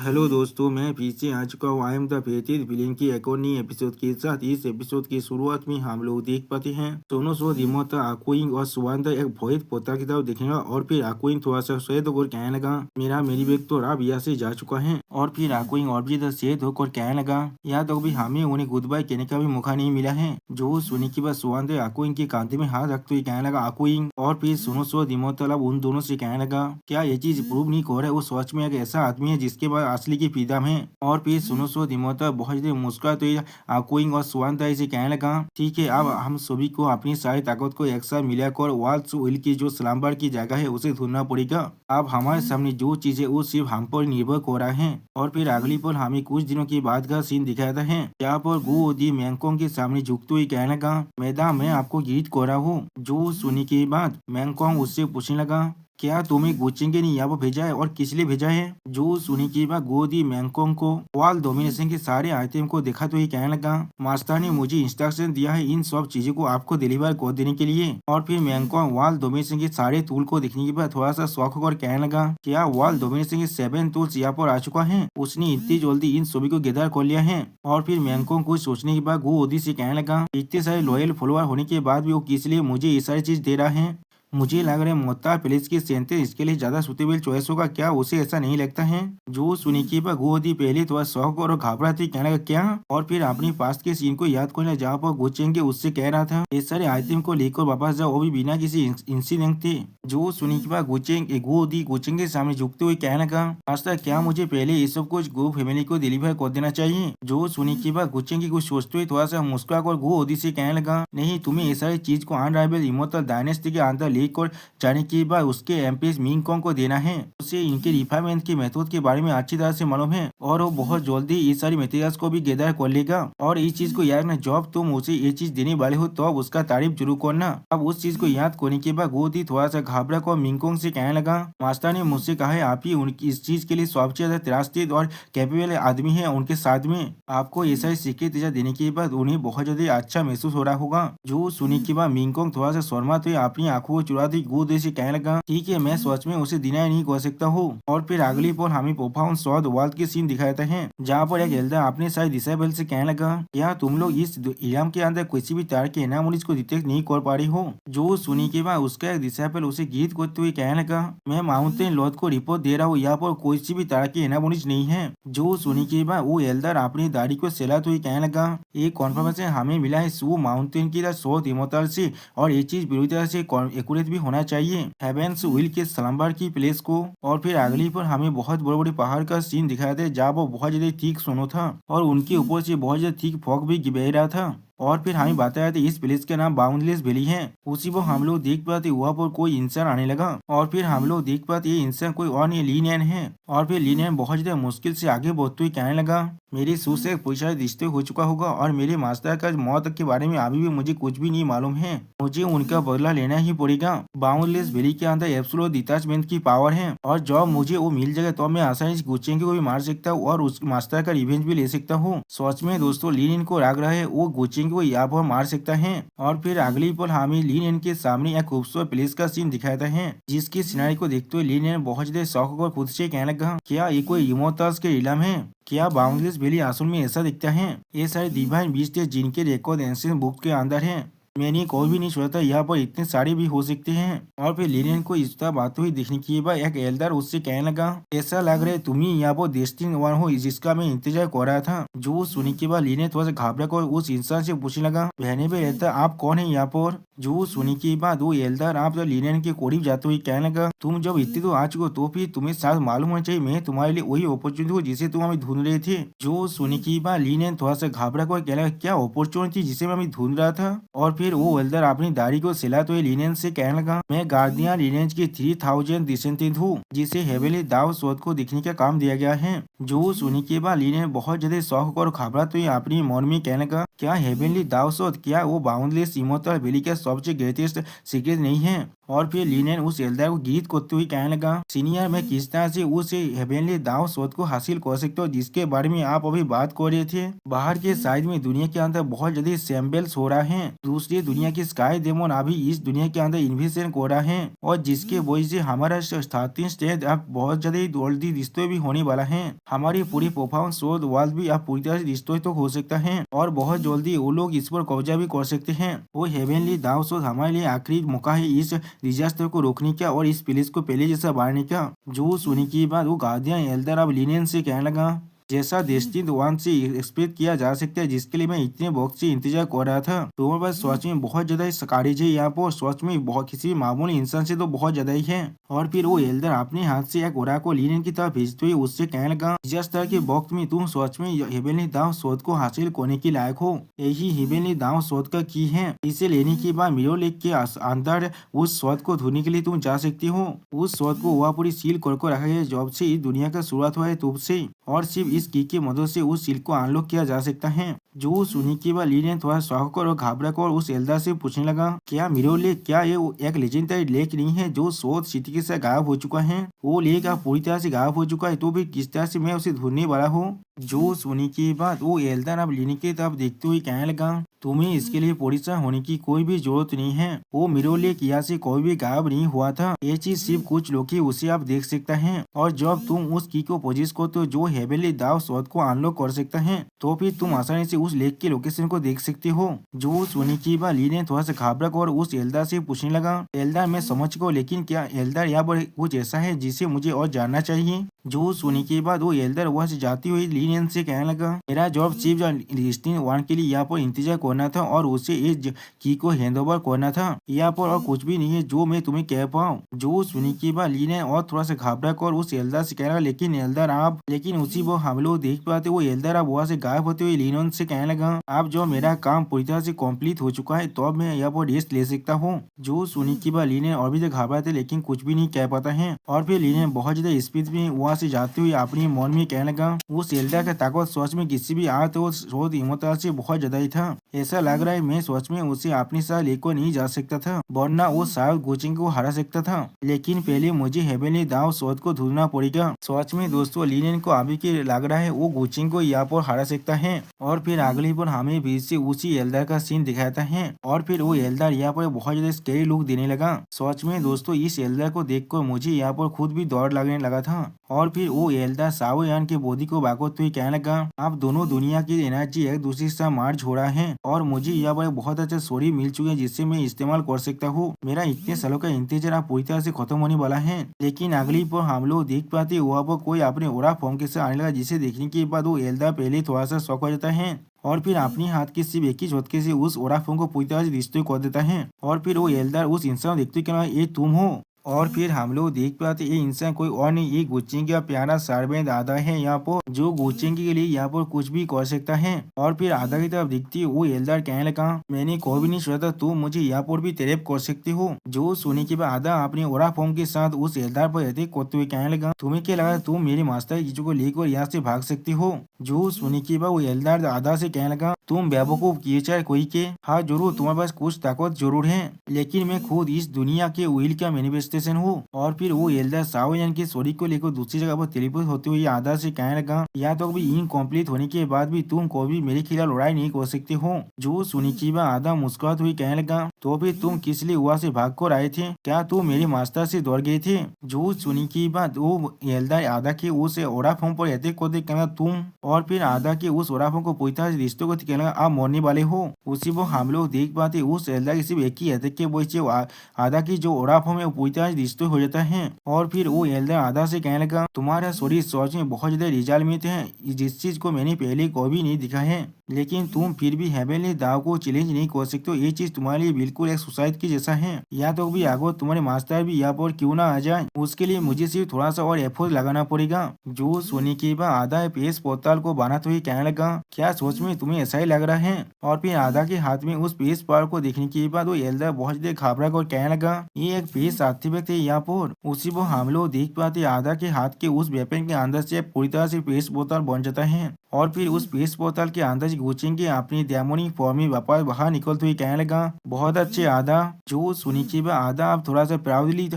Hello दोस्तों, मैं पीछे आ चुका हूँ। आई एम द फेथित विलेन की एक और नई एपिसोड के साथ। इस एपिसोड की शुरुआत में हम लोग देख पाते हैं दोनों सो रिमोता आकुइंग और सुवांदा एक भोहित पोता की तरफ देखने लगा और फिर आकुइंग थोड़ा सा श्वेत होकर कहने लगा, मेरी बैग तो राब यहाँ से जा चुका है। और फिर आकुइंग और भी श्वेत होकर कहने लगा, यहाँ तक भी हमें उन्हें गुड बाय कहने का भी मौका नहीं मिला है। जो सुनी की बात सुवांदा आकुइंग के कांधे में हाथ रखते हुए कहने लगा आकुइंग। और फिर सुनो सो रिमोता उन दोनों से कहने लगा, क्या ये चीज प्रूव नहीं हो रहा है वो सच में एक ऐसा आदमी है जिसके बाद असली की पीदा में। और फिर सुनो सो दिमोता बहुत देर मुस्कुराते हुए आकुइंग और सुवांता से कहने लगा, ठीक है, अब हम सभी को अपनी सारी ताकत को एक साथ मिलाकर वाल्स विल की जो स्लम्बर की जगह है उसे ढूंढना पड़ेगा। अब हमारे सामने जो चीज है वो सिर्फ हम पर निर्भर हो रहा है। और फिर अगली पल हमें कुछ दिनों के बाद का सीन दिखाता है, यहाँ पर गो दी मैंगकोंग के सामने झुकते हुए कहने लगा, मैडम मैं आपको गिरीट कर रहा हूँ। जो सुनी के बाद मैंगकोंग उससे पूछने लगा, क्या तुम्हें गोचेंगे ने यहाँ पर भेजा है और किस लिए भेजा है। जो सुनी की बात गोदी मैंगकोंग को वाल डोमिनेशन के सारे आइटम को देखा तो ही कहने लगा, मास्टर ने मुझे इंस्ट्रक्शन दिया है इन सब चीजों को आपको डिलीवर कर देने के लिए। और फिर मैंगकोंग वाल डोमिनेशन के सारे टूल को देखने के बाद थोड़ा सा शौक होकर कहने लगा, क्या वाल डोमिनेशन के 7 टूल्स यहाँ पर आ चुका है। उसने इतनी जल्दी इन सभी को गैदर कर लिया है। और फिर मैंगकोंग कुछ सोचने के बाद गोदी से कहने लगा, इतने सारे लॉयल फॉलोअर होने के बाद भी वो किस लिए मुझे ये सारी चीज दे रहा है। मुझे लग रहा है मोत्ता प्लेस की सेंटर इसके लिए ज्यादा सुटेबल चॉइस होगा, क्या उसे ऐसा नहीं लगता है। जो सुनी की बात गोदी पहले थोड़ा शौक और घबराती कहने लगा, क्या। और फिर अपनी पास के सीन को याद करने जहाँ पर गुचेंगे उससे कह रहा था, ये सारे आइटम को लेकर वापस जाओ, वो भी बिना किसी इंसिडेंट थे। जो सुनी की बात गोदी गुचेंग के सामने झुकते हुए कहने लगा, मास्टर क्या मुझे पहले ये सब कुछ गो फैमिली को डिलीवर कर देना चाहिए। जो सुनी की बात गुचेंग कुछ सोचते हुए थोड़ा सा मुस्कुरा कर गोदी से कहने लगा, नहीं, तुम्हें ये सारी चीज को अनराइवल इमोर्टल डायनेस्टी के अंदर लेकर जाने के बाद उसके एमपीएस मिंगकोंग को देना है। उसे इनके रिफाइनमेंट के मेथड के बारे में अच्छी तरह से मालूम है और वो बहुत जल्दी इस सारी मटेरियल्स को भी गैदर कर लेगा। और इस चीज को याद ना, जब तुम उसे ये चीज देने वाले हो तो उसका तारीफ जरूर करना। अब उस चीज को याद करने के बाद गोदी थोड़ा सा घबरा कर मिंगकोंग से कहने लगा, मास्टर ने मुझसे कहा है आप ही उनकी इस चीज के लिए सबसे ज्यादा त्रास्तित और कैपेबल आदमी है उनके साथ में। आपको ये सारी सीक्रेट देने के बाद उन्हें बहुत ज्यादा अच्छा महसूस हो रहा होगा। जो सुनी के बाद मिंगकोंग थोड़ा सा शर्मा तो अपनी आंखों को चुराती गोदी से कहने लगा, ठीक है, मैं सच में उसे डिनाई नहीं कर सकता हूँ। और फिर अगली पल हमें प्रोफाउंड शॉट वर्ल्ड के सीन दिखाते हैं जहाँ पर एक एल्डर अपने सारे डिसेबल से कहने लगा, क्या तुम लोग इस इलाम के अंदर किसी भी तरह के एनामोलीज को डिटेक्ट नहीं कर पा रही हो। जो सुनी के बाद उसका एक डिसेबल उसे गीत करते हुए कहने लगा, मैं माउंटेन लॉर्ड को रिपोर्ट दे रहा हूँ, यहाँ पर किसी भी तरह की एनामोलीज नहीं है। जो सुनी के बाद वो एल्डर अपनी दाढ़ी को सहलाते हुए कहने लगा, एक कॉन्फर्मेशन हमें मिला है सो माउंटेन की शोध इमोटल से, और ये चीज पूरी तरह से एक्यूरेट भी होना चाहिए हेवेंस विल के स्लम्बर की प्लेस को। और फिर अगली पर हमें बहुत बड़े बड़े पहाड़ का सीन दिखाया था जहाँ वो बहुत ज्यादा ठीक सुनो था और उनके ऊपर से बहुत ज्यादा ठीक फॉग भी बह रहा था। और फिर हमें बताया था इस प्लेस का नाम बाउंडलेस वैली है। उसी पर हम लोग देख पाते वहाँ पर कोई इंसान आने लगा और फिर हम लोग देख पाते ये इंसान कोई और नहीं, लीनियन है। और फिर लीनियन बहुत ज्यादा मुश्किल से आगे बढ़ते हुए कहने लगा, मेरे सू से पैसा रिश्ते हो चुका होगा और मेरे मास्टर का मौत के बारे में अभी भी मुझे कुछ भी नहीं मालूम है। मुझे उनका बदला लेना ही पड़ेगा। बाउंडलेस वैली के अंदर एब्सोल्यूट डिटैचमेंट की पावर है और जब मुझे वो मिल जाएगा तो मैं आसानी से गुचेंगे को भी मार सकता हूँ और उस मास्टर का रिवेंज भी ले सकता हूँ। सच में दोस्तों लीनियन को राग रहा है, वो गुचेंगे को यहाँ पर मार सकता है। और फिर अगली पल हमें लीनियन के सामने एक खूबसूरत प्लेस का सीन दिखाता है जिसकी सिनारी को देखते हुए लीनियन बहुत ज्यादा शौक और खुद से कहने लगा, क्या ये कोई इमोर्टल्स के इलम है। क्या बाउंडलेस वैली असल में ऐसा दिखता है। ये सारे डिवाइन बीस्ट है जिनके रिकॉर्ड एंशिएंट बुक के अंदर है। मैंने कोई भी नहीं सोचा था यहाँ पर इतने सारे भी हो सकते हैं। और फिर लीनियन को इस तरह बात हुई दिखने के बाद एक एल्डर उससे कहने लगा, ऐसा लग रहा है तुम ही यहाँ पर डेस्टिनी वन हो जिसका मैं इंतजार कर रहा था। जो सुनी के बाद लीनियन थोड़ा सा घबरा कर उस इंसान से पूछने लगा, बहने भी रहता आप कौन है यहाँ पर। जो सुनी के बाद वो एल्डर आप लीनियन के करीब जाते हुए कहने लगा, तुम जब इतने तो आ चुको तो फिर तुम्हें साथ मालूम होना चाहिए मैं तुम्हारे लिए वही अपॉर्चुनिटी हूँ जिसे तुम हमें ढूंढ रहे थे। जो सुनी के बाद लीनियन थोड़ा सा घबरा कर कहने लगा, क्या अपॉर्चुनिटी जिसे मैं अभी ढूंढ रहा था। और फिर वो एल्डर अपनी दाढ़ी को सहलाते हुए लीनियन से कहने लगा, मैं गार्डियन लीनियंस की 3000 डिसेंटेंट हूँ जिसे हेवेली दाव शोध को देखने का काम दिया गया है। जो सुनी के बाद लीनियन बहुत ज्यादा शौक और घबराते हुए अपनी मन में कहने लगा, क्या हेवेली दाव शोध क्या वो बाउंडलेस इमोर्टल वैली का सबसे ग्रेटेस्ट सीक्रेट नहीं है। और फिर लिनेन उस एल्डर को गीत करते हुए कहने लगा, सीनियर मैं किस तरह से उस हेवेनली दाव शोध को हासिल कर सकता हूँ जिसके बारे में आप अभी बात कर रहे थे। बाहर के साइड में दुनिया के अंदर बहुत ज्यादा सैम्बल्स हो रहा है, दूसरी दुनिया की स्काई डेमन अभी इस दुनिया के अंदर इन्वेशन कर रहा है और जिसके वजह से हमारा स्टार्टिंग स्टेज अब बहुत ज्यादा जल्दी डिस्ट्रॉय भी होने वाला है। हमारी पूरी परफॉर्मेंस शोध वर्ल्ड भी अब पूरी तरह से डिस्ट्रॉय तो हो सकता है और बहुत जल्दी वो लोग इस पर कब्जा भी कर सकते हैं। वो हेवेनली दाव शोध हमारे लिए आखिरी मौका है इस डिजास्टर को रोकने का और इस प्लेस को पहले जैसा बढ़ाने का। जो सुनने के बाद वो गार्डियन एल्डर अब लिनेन से कहने लगा, जैसा डेस्टिनी वन से एक्सपेक्ट किया जा सकता है जिसके लिए मैं इतने वक्त से इंतजार कर रहा था। तुम्हारे पास सच में बहुत ज्यादा कारेज है यहाँ पर, सच में बहुत किसी मामूली इंसान से तो बहुत ज्यादा ही है। और फिर वो एल्डर अपने हाथ से एक ओरा को लिनेन की तरफ भेजते हुए उससे कहने लगा, जिस तरह के वक्त में तुम सच में हेवेनली दाव शोध को हासिल करने के लायक हो, यही हेवेनली दाव शोध का की है। इसे लेने के बाद मिरर लेक के अंदर उस शोध को ढूंढने के लिए तुम जा सकती हो। उस शोध को वह पूरी सील कर रखा है जब से इस दुनिया का शुरुआत हुआ है तब से, और सिर्फ इस की के मदद से उस सील को अनलॉक किया जा सकता है। जो सुनी के बाद लिनेन थोड़ा शौक और घबरा कर उस एल्डर से पूछने लगा, क्या मिरर लेक क्या ये एक लेजेंडरी लेक नहीं है जो शोध सिटी के साथ गायब हो चुका है? वो लेक अब पूरी तरह से गायब हो चुका है तो भी किस तरह से मैं उसे ढूंढने वाला हूँ। जो सुनी के बाद वो एल्डर अब लिनेन की तरफ देखते हुए कहने लगा, तुम्हें इसके लिए परेशान होने की कोई भी जरूरत नहीं है। वो मिरर लेक यहाँ से कोई भी गायब नहीं हुआ था, ये चीज सिर्फ कुछ लोग ही उसे आप देख सकता है। और जब तुम उस की को पोजिस को तो जो हेवेनली दाव शोध को अनलॉक कर सकता है तो फिर तुम आसानी से उस लेक के लोकेशन को देख सकते हो। जो सुनी की बात लिनेन थोड़ा सा घबरा कर उस एल्डर से पूछने लगा, एल्डर मैं समझ गया लेकिन क्या एल्डर यहाँ पर कुछ ऐसा है जिसे मुझे और जानना चाहिए? जो सुनी के बाद वो एल्डर वहाँ से जाती हुई लिनेन से कहने लगा, मेरा जॉब सिर्फ डेस्टिनी वन के लिए यहाँ पर इंतजार करना था और उसे इस की को हैंडओवर करना था, यहाँ पर और कुछ भी नहीं है जो मैं तुम्हें कह पाऊँ। जो सुनी के बाद लिनेन और थोड़ा सा घबरा कर उस एल्डर से कहने लगा, लेकिन एल्डर आप, लेकिन उसी वो हम लोग देख पाते वो एल्डर अब वहाँ से गायब होते हुए लिनेन से कहने लगा, अब जो मेरा काम पूरी तरह से कंप्लीट हो चुका है तो अब मैं यहाँ पर रेस्ट ले सकता हूँ। जो सुनी के बाद लिनेन और भी घबरा थे लेकिन कुछ भी नहीं कह पाता है और फिर लिनेन बहुत ज्यादा स्पीड में वहाँ से जाते हुए अपने मन में कहने लगा, उस एल्डर का ताकत सोच में किसी भी आ तो शोध हिम्मत से बहुत ज्यादा ही था। ऐसा लग रहा है मैं सोच में उसे अपने साथ लेकर नहीं जा सकता था वरना वो शायद कोचिंग को हरा सकता था, लेकिन पहले मुझे हेवेनली दाव शोध को ढूंढना पड़ेगा। सोच में दोस्तों लिनेन को अभी के लग रहा है वो कोचिंग को यहाँ पर हरा सकता है। और फिर अगली पर हमें फिर से उसी एल्डर का सीन दिखाता है और फिर वो एल्डर यहाँ पर बहुत ज्यादा स्कैरी लुक देने लगा। सोच में दोस्तों इस एल्डर को देखकर मुझे यहाँ पर खुद भी डर लगने लगा था। और फिर वो एल्डर सावयान के बॉडी को बागोते हुए कहने लगा, अब दोनों दुनिया की एनर्जी एक दूसरे से मार्च हो रहा है और मुझे यहाँ पर बहुत अच्छा सोरी मिल चुके हैं जिससे मैं इस्तेमाल कर सकता हूँ। मेरा इतने सालों का इंतजार अब पूरी तरह से खत्म होने वाला है। लेकिन अगली पर हम लोग देख पाते वहाँ पर कोई अपने ओरा फॉर्म के साथ आने लगा, जिसे देखने के बाद वो एल्डर पहले थोड़ा सा शॉक हो जाता है और फिर अपने हाथ के सिर्फ एक ही झटके से उस ओरा फॉर्म को पूरी तरह से डिस्ट्रॉय कर देता है। और फिर वो एल्डर उस इंसान देखते कि ये तुम हो। और फिर हम लोग देख पाते ये इंसान कोई और नहीं, ये गुचिंग का प्यारा सर्वेंट आधा है यहाँ पर, जो गुचिंग के लिए यहाँ पर कुछ भी कर सकता है। और फिर आधा की तरफ दिखती वो एल्डर कहने लगा, मैंने कोई भी नहीं सोचा था तुम मुझे यहाँ पर भी तेरेप कर सकती हो। जो सुने के बाद आधा अपने ओरा फॉर्म के साथ उस एल्डर पर अटैक करते हुए कहने लगा, तुम्हें क्या लगा तुम मेरे मास्टर चीजों को लेकर यहाँ से भाग सकती हो? जो सुने के बाद वो एल्डर आधा से कहने लगा, तुम बेवकूफ किए चाहे कोई के, हाँ जरूर तुम्हारे पास कुछ ताकत जरूर है लेकिन मैं खुद इस दुनिया के व्हील का मैनिफेस्टेशन हूँ। और फिर वो एल्डर सावयान के सोरी को लेकर दूसरी जगह पर टेलीपोर्ट होते हुए आधा से कहने लगा, या तो अभी इनकम्प्लीट होने के बाद भी तुम कोई भी मेरे खिलाफ लड़ाई नहीं कर सकते हो। जो सुनिचिबा आधा मुस्कुराते हुए कहने लगा, तो फिर तुम किस लिए वहाँ से भाग कर आए थे? क्या तुम मेरे मास्टर से दौड़ गए थे? जो सुनिचिबा वो एल्डर आधा के उस ओरा फॉर्म पर अटैक करते कहना तुम, और फिर आधा के उस ओरा फॉर्म को पूरी तरह से रिश्तों को कहना आप मरने वाले हो। उसी वो हम लोग देख पाते उस एल्डर की सिर्फ एक ही अटैक के वजह से आधा की जो ओरा फॉर्म है वो पूरी तरह से रिश्तों हो जाता है। और फिर वो एल्डर आधा से कहने लगा, तुम्हारा शरीर सोच में बहुत ज्यादा रिजल्ट है, जिस चीज को मैंने पहले कभी नहीं दिखा है, लेकिन तुम फिर भी हेवेनली दाव को चैलेंज नहीं कर सकते। ये चीज तुम्हारे लिए बिल्कुल एक सुसाइड की जैसा है। या तो भी आगो तुम्हारे मास्टर भी यहाँ पर क्यों ना आ जाए, उसके लिए मुझे सिर्फ थोड़ा सा और एफर्ट लगाना पड़ेगा। जो सोने के बाद आधा पेश पोर्टल को बनाते हुए कहने लगा, क्या सोच में तुम्हें ऐसा ही लग रहा है? और फिर आधा के हाथ में उस पेश पार को देखने के बाद वो एल्डर बहुत ज्यादा घबरा कर कहने लगा, ये एक पेश आर्टिफैक्ट है यहाँ पर। उसी वो हम लोग देख पाते आधा के हाथ के उस वेपन के अंदर से पूरी तरह से पेश बोतल बन जाता है और फिर उस स्पेस पोर्टल के अंदर घुसेंगे अपनी डेमोनिक फॉर्म में वापस बाहर निकलते हुए कहने लगा, बहुत अच्छे आधा। जो सुनिचिबा आधा अब थोड़ा सा प्राउडली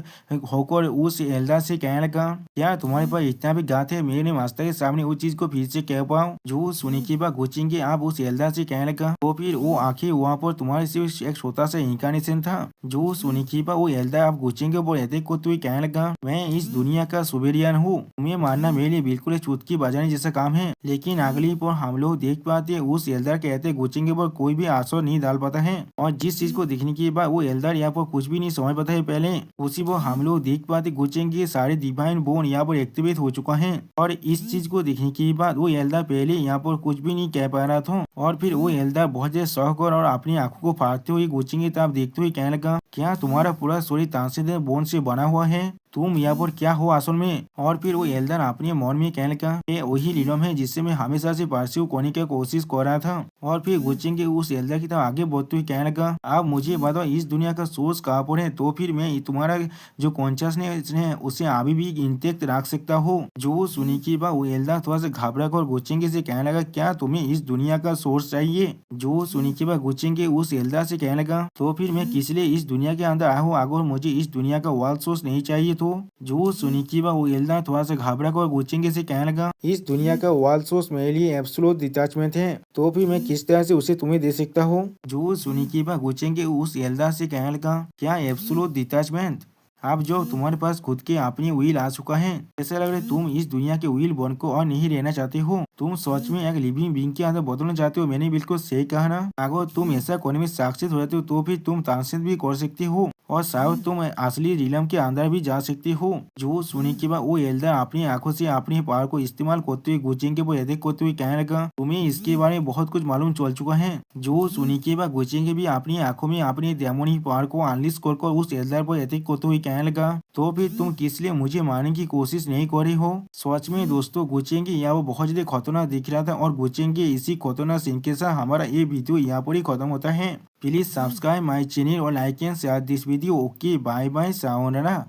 होकर उस एल्डर से कहने लगा, क्या तुम्हारे पास इतना भी गात है मेरे मास्टर के सामने उस चीज को फिर से कह पाओ। जो सुनिचिबा घुसेंगे आप उस एल्डर से कहने लगा, तो फिर वो आखिर वहाँ पर तुम्हारे सिर्फ एक छोटा सा इंकारनेशन था। जो सुनिचिबा वो एल्डर आप घुसेंगे और अटैक को तो कहने लगा, मैं इस दुनिया का सुबेरियन हूँ, तुम्हें मारना मेरे लिए बिल्कुल चुटकी बजाने जैसा काम है। लेकिन अगली पर हम लोग देख पाते उस एल्डर कहते घुसेंगे पर कोई भी आंसर नहीं डाल पाता है, और जिस चीज को देखने के बाद वो एल्डर यहाँ पर कुछ भी नहीं समझ पाता है पहले, उसी पर हम लोग देख पाते घुसेंगे सारे डिवाइन बोन यहाँ पर एक्टिवेट हो चुका है। और इस चीज को देखने के बाद वो एल्डर पहले यहाँ पर कुछ भी नहीं कह पा रहा था, और फिर वो एल्डर बहुत ज्यादा शौक और अपनी आंखों को फाड़ते हुए घुसेंगे तब देखते हुए कहने लगा, क्या तुम्हारा पूरा शरीर तांसेदार बोन से बना हुआ है, तुम यहाँ पर क्या हो असल में। और फिर वो एल्डर अपने मन में कहने लगा, ये वही लीलम है जिससे मैं हमेशा से परस्यू करने की कोशिश कर रहा था। और फिर घुसेंगे उस एल्डर की तरफ आगे बढ़ते हुए कहने लगा, आप मुझे बताओ इस दुनिया का सोर्स कहाँ पर है, तो फिर मैं तुम्हारा जो कॉन्शियसनेस है उसे अभी भी इंटेक्ट रख सकता हूँ। जो सुनी की बात वो एल्डर थोड़ा सा घबरा कर घुसेंगे से कहने लगा, क्या तुम्हें इस दुनिया का सोर्स चाहिए। जो सुनी की बात घुसेंगे उस एल्डर से कहने लगा, तो फिर मैं किस लिए इस दुनिया के अंदर आया हूँ, अगर मुझे इस दुनिया का वर्ल्ड सोर्स नहीं चाहिए तो। जो सुनिचिबा वो एल्डर थोड़ा सा घबरा कर घुसेंगे से कहने लगा, इस दुनिया का वर्ल्ड सोर्स मेरे लिए एब्सोल्यूट डिटैचमेंट है, तो फिर मैं किस तरह से उसे तुम्हें दे सकता हूँ। जो सुनिचिबा घुसेंगे उस एल्डर से कहने लगा, क्या एब्सोल्यूट डिटैचमेंट, अब जो तुम्हारे पास खुद के अपनी व्हील आ चुका है, ऐसा लग रहा है तुम इस दुनिया के व्हील बन को और नहीं रहना चाहते हो, तुम सच में एक लिविंग बीइंग के अंदर बदलना चाहते हो। मैंने बिल्कुल सही कहा ना। अगर तुम ऐसा करने में सक्सेस हो जाते हो तो फिर तुम ट्रांसलेट भी कर सकते हो और शायद तुम असली रिलम के अंदर भी जा सकते हो। जो सुनने के बाद वो एल्डर अपनी आंखों से अपने पावर को इस्तेमाल करते हुए घुसेंगे वो एडिक करते हुए कहने लगा, तुम्हें इसके बारे में बहुत कुछ मालूम चल चुका है। जो सुनने के बाद घुसेंगे भी अपनी आंखों में अपने डेमोनिक पावर को अनलिस्ट कर उस एल्डर पर एडिक करते हुए कहने लगा, तो फिर तुम किस लिए मुझे मारने की कोशिश नहीं कर रही हो। सच में दोस्तों घुसेंगे यहाँ वो बहुत ज्यादा खतरनाक दिख रहा था, और घुसेंगे इसी खतरनाक सीन के साथ हमारा ये वीडियो यहाँ पर ही खत्म होता है। प्लीज सब्सक्राइब माई चैनल और like and share this video. Okay bye bye, sayonara.